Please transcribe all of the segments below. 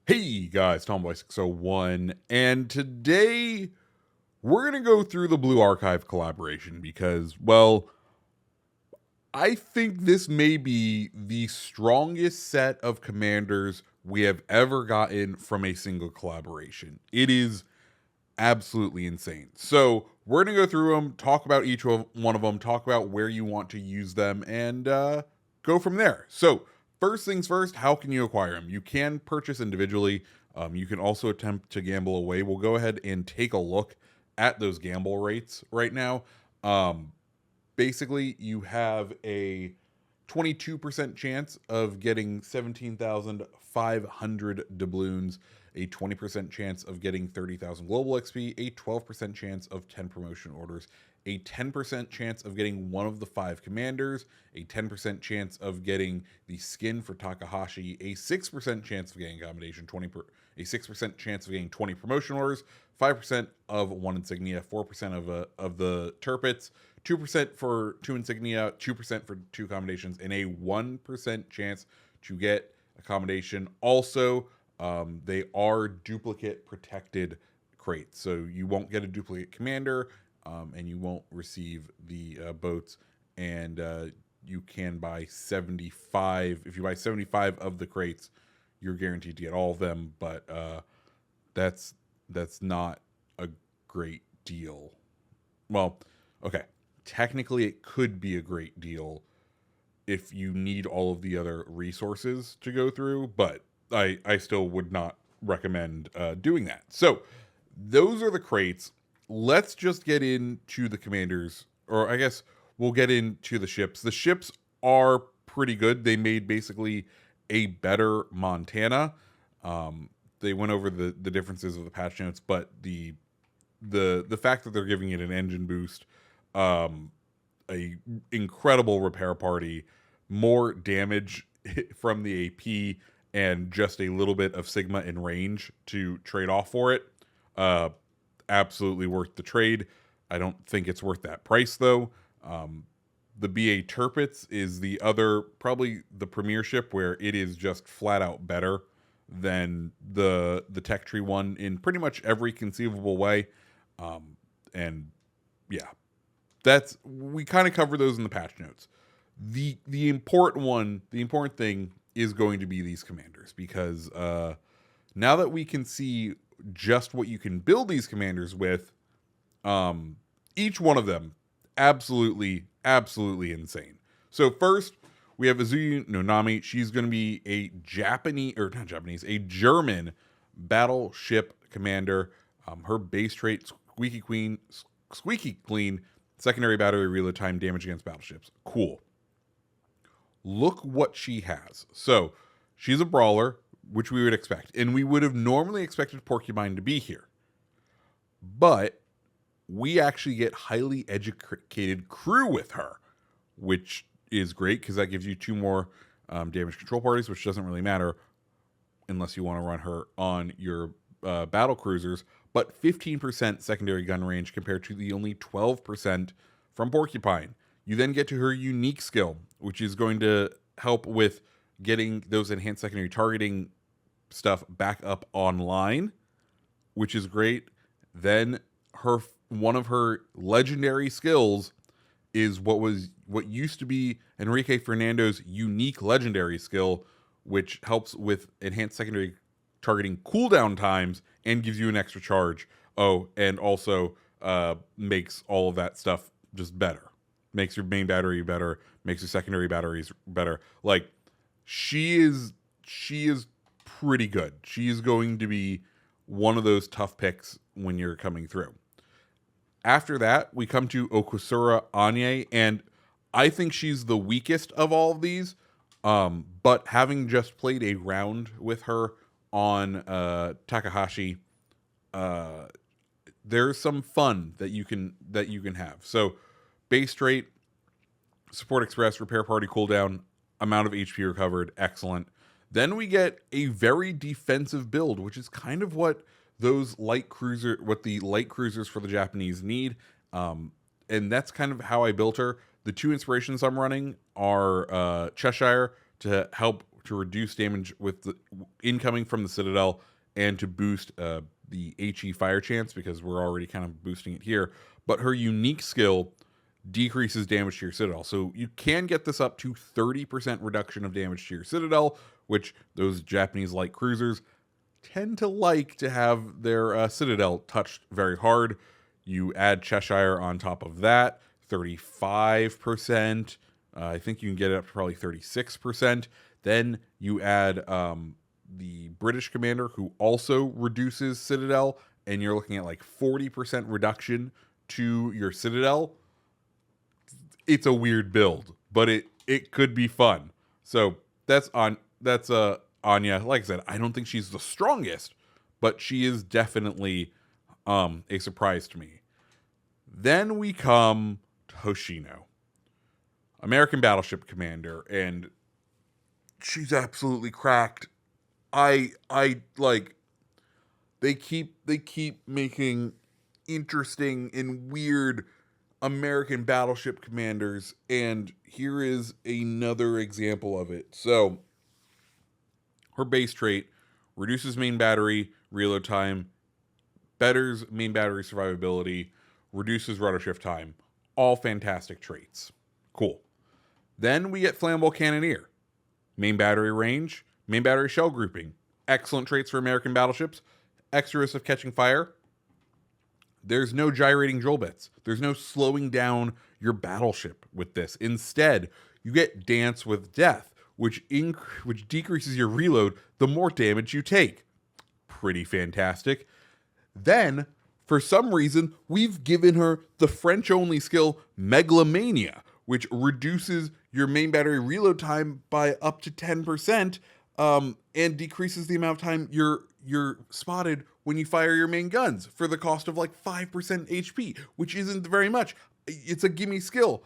Hey guys, Tomboy601, and today we're going to go through the Blue Archive collaboration because, well, I think this may be the strongest set of commanders we have ever gotten from a single collaboration. It is absolutely insane. So, we're going to go through them, talk about one of them, talk about where you want to use them, and go from there. So, first things first, how can you acquire them? You can purchase individually. You can also attempt to gamble away. We'll go ahead and take a look at those gamble rates right now. Basically, you have a 22% chance of getting 17,500 doubloons, a 20% chance of getting 30,000 global XP, a 12% chance of 10 promotion orders, a 10% chance of getting one of the 5 commanders, a 10% chance of getting the skin for Takahashi, a 6% chance of getting accommodation, a 6% chance of getting 20 promotion orders, 5% of 1 insignia, 4% of the turpits, 2% for 2 insignia, 2% for 2 accommodations, and a 1% chance to get accommodation. Also, they are duplicate protected crates, so you won't get a duplicate commander, and you won't receive the boats, and you can buy 75. If you buy 75 of the crates, you're guaranteed to get all of them, but that's not a great deal. Well, okay. Technically, it could be a great deal if you need all of the other resources to go through, but I still would not recommend doing that. So those are the crates. Let's just get into the commanders, or I guess we'll get into the ships. The ships are pretty good. They made basically a better Montana. They went over the differences of the patch notes, but the fact that they're giving it an engine boost, a incredible repair party, more damage from the AP, and just a little bit of Sigma in range to trade off for it. Absolutely worth the trade. I don't think it's worth that price though. The BA Turpits is the other, probably the premier ship, where it is just flat out better than the tech tree one in pretty much every conceivable way. And yeah, we kind of cover those in the patch notes. The important thing is going to be these commanders, because now that we can see just what you can build these commanders with, each one of them absolutely insane. So first, we have Isui Nonami. She's going to be a German battleship commander. Her base trait, squeaky clean, secondary battery reload time, damage against battleships. Cool. Look what she has. So she's a brawler, which we would expect, and we would have normally expected Porcupine to be here, but we actually get highly educated crew with her, which is great because that gives you 2 more damage control parties, which doesn't really matter unless you want to run her on your battle cruisers, but 15% secondary gun range compared to the only 12% from Porcupine. You then get to her unique skill, which is going to help with getting those enhanced secondary targeting stuff back up online, which is great. Then one of her legendary skills is what used to be Enrique Fernando's unique legendary skill, which helps with enhanced secondary targeting cooldown times and gives you an extra charge. Oh, and also makes all of that stuff just better. Makes your main battery better, makes your secondary batteries better. Like, she is pretty good. She is going to be one of those tough picks when you're coming through. After that, we come to Osura Ane, and I think she's the weakest of all of these. But having just played a round with her on Takahashi, there's some fun that you can have. So base trait, support express, repair party cooldown, amount of HP recovered, excellent. Then we get a very defensive build, which is kind of what the light cruisers for the Japanese need. And that's kind of how I built her. The 2 inspirations I'm running are Cheshire to help to reduce damage with the incoming from the Citadel and to boost the HE fire chance, because we're already kind of boosting it here. But her unique skill decreases damage to your Citadel. So you can get this up to 30% reduction of damage to your Citadel, which those Japanese light cruisers tend to like to have their Citadel touched very hard. You add Cheshire on top of that, 35%. I think you can get it up to probably 36%. Then you add the British commander, who also reduces Citadel, and you're looking at like 40% reduction to your Citadel. It's a weird build, but it could be fun. So that's Anya. Like I said, I don't think she's the strongest, but she is definitely a surprise to me. Then we come to Hoshino, American battleship commander, and she's absolutely cracked. I like, they keep making interesting and weird American battleship commanders, and here is another example of it. So her base trait reduces main battery reload time, betters main battery survivability, reduces rudder shift time. All fantastic traits. Cool. Then we get Flammable Cannoneer. Main battery range, main battery shell grouping. Excellent traits for American battleships. Extra risk of catching fire. There's no gyrating drill bits. There's no slowing down your battleship with this. Instead, you get Dance with Death, which decreases your reload the more damage you take. Pretty fantastic. Then, for some reason, we've given her the French-only skill Megalomania, which reduces your main battery reload time by up to 10%, and decreases the amount of time you're spotted when you fire your main guns for the cost of like 5% HP, which isn't very much. It's a gimme skill.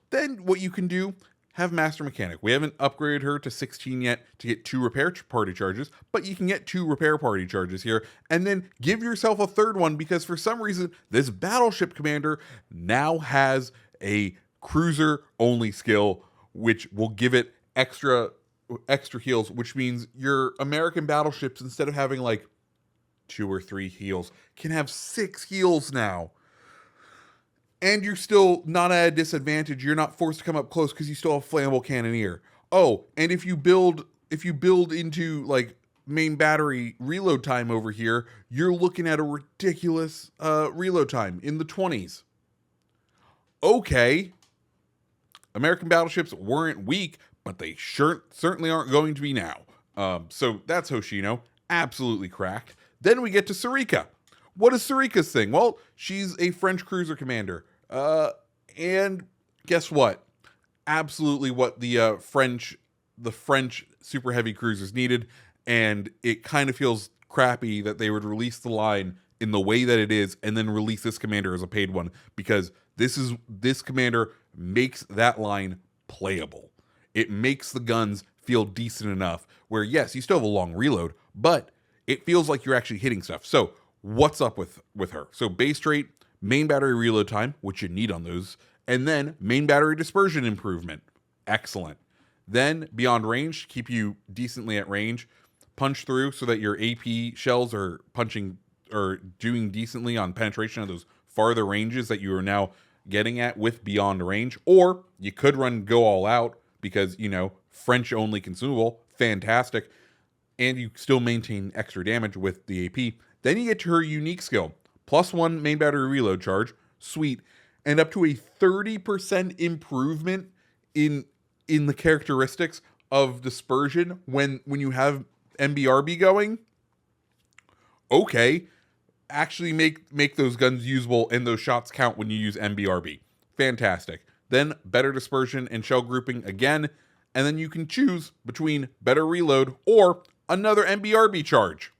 Then what you can do, have Master Mechanic. We haven't upgraded her to 16 yet to get 2 repair party charges, but you can get 2 repair party charges here, and then give yourself a third one, because for some reason, this battleship commander now has a cruiser-only skill, which will give it extra heals, which means your American battleships, instead of having like 2 or 3 heals, can have 6 heals now. And you're still not at a disadvantage. You're not forced to come up close because you still have Flammable Cannoneer. Oh, and if you build into like main battery reload time over here, you're looking at a ridiculous reload time in the 20s. Okay. American battleships weren't weak, but they certainly aren't going to be now. So that's Hoshino. Absolutely cracked. Then we get to Surika. What is Surika's thing? Well, she's a French cruiser commander. And guess what? Absolutely what the French super heavy cruisers needed. And it kind of feels crappy that they would release the line in the way that it is and then release this commander as a paid one, because this commander makes that line playable. It makes the guns feel decent enough where, yes, you still have a long reload, but it feels like you're actually hitting stuff. So what's up with her? So base trait, main battery reload time, which you need on those, and then main battery dispersion improvement. Excellent. Then beyond range, keep you decently at range. Punch through so that your AP shells are punching or doing decently on penetration of those farther ranges that you are now getting at with beyond range. Or you could run go all out because, French only consumable. Fantastic. And you still maintain extra damage with the AP. Then you get to her unique skill. +1 main battery reload charge. Sweet. And up to a 30% improvement in the characteristics of dispersion when you have MBRB going. Okay. Actually make those guns usable and those shots count when you use MBRB. Fantastic. Then better dispersion and shell grouping again. And then you can choose between better reload or another MBRB charge.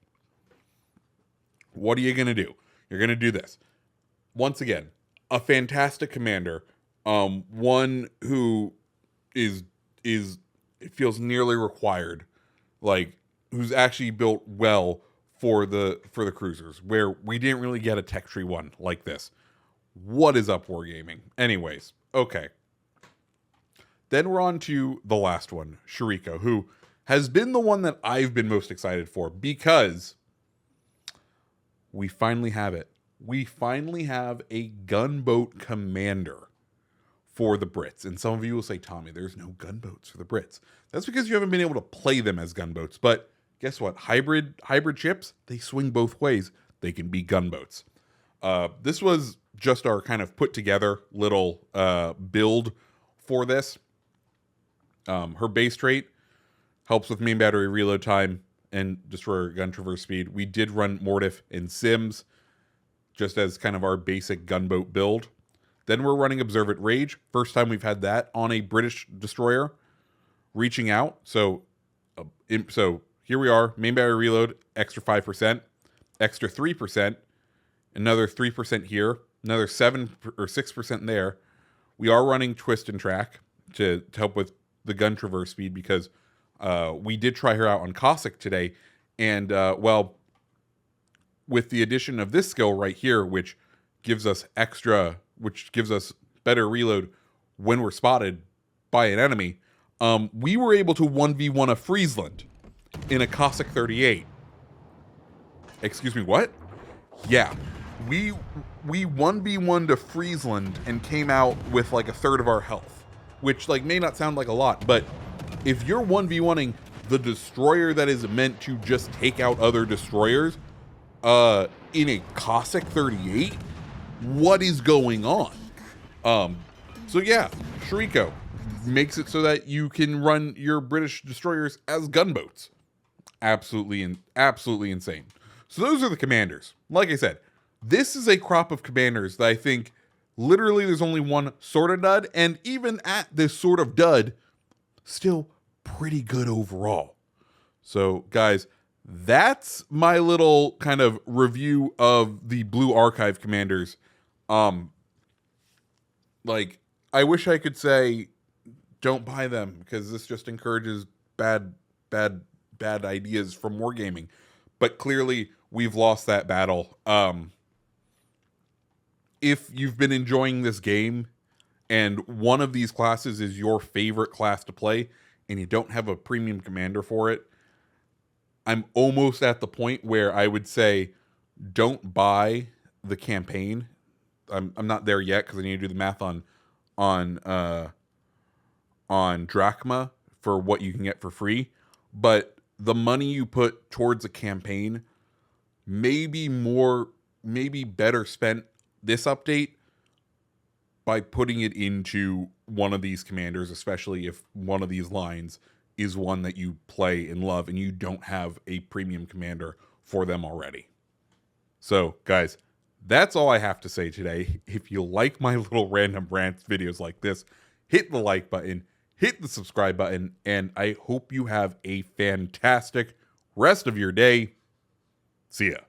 What are you going to do? You're going to do this. Once again, a fantastic commander. One who is it feels nearly required. Like, who's actually built well for the cruisers, where we didn't really get a tech tree one like this. What is up, Wargaming? Anyways, okay. Then we're on to the last one, Shiriko, who has been the one that I've been most excited for, because we finally have it. We finally have a gunboat commander for the Brits. And some of you will say, Tommy, there's no gunboats for the Brits. That's because you haven't been able to play them as gunboats. But guess what? Hybrid ships, they swing both ways. They can be gunboats. This was just our kind of put together little build for this. Her base trait helps with main battery reload time and destroyer gun traverse speed. We did run Mortif and Sims just as kind of our basic gunboat build. Then we're running Observant Rage. First time we've had that on a British destroyer. Reaching out. So here we are. Main battery reload, extra 5%, extra 3%, another 3% here, another 7 or 6% there. We are running Twist and Track to help with the gun traverse speed, because we did try her out on Cossack today. And, well, with the addition of this skill right here, which gives us better reload when we're spotted by an enemy, we were able to 1v1 a Friesland in a Cossack 38. Excuse me, what? Yeah. We 1v1 to Friesland and came out with like a third of our health, which like may not sound like a lot, but if you're 1v1ing the destroyer that is meant to just take out other destroyers in a Cossack 38, what is going on? So yeah, Shriko makes it so that you can run your British destroyers as gunboats. Absolutely insane. So those are the commanders. Like I said, this is a crop of commanders that I think literally there's only one sort of dud, and even at this sort of dud, still pretty good overall. So guys, that's my little kind of review of the Blue Archive commanders. Like, I wish I could say don't buy them, because this just encourages bad ideas from wargaming. But clearly we've lost that battle. If you've been enjoying this game and one of these classes is your favorite class to play and you don't have a premium commander for it, I'm almost at the point where I would say don't buy the campaign. I'm not there yet because I need to do the math on drachma for what you can get for free. But the money you put towards a campaign may be better spent this update by putting it into one of these commanders, especially if one of these lines is one that you play and love and you don't have a premium commander for them already. So guys, that's all I have to say today. If you like my little random rants videos like this, hit the like button, hit the subscribe button, and I hope you have a fantastic rest of your day. See ya.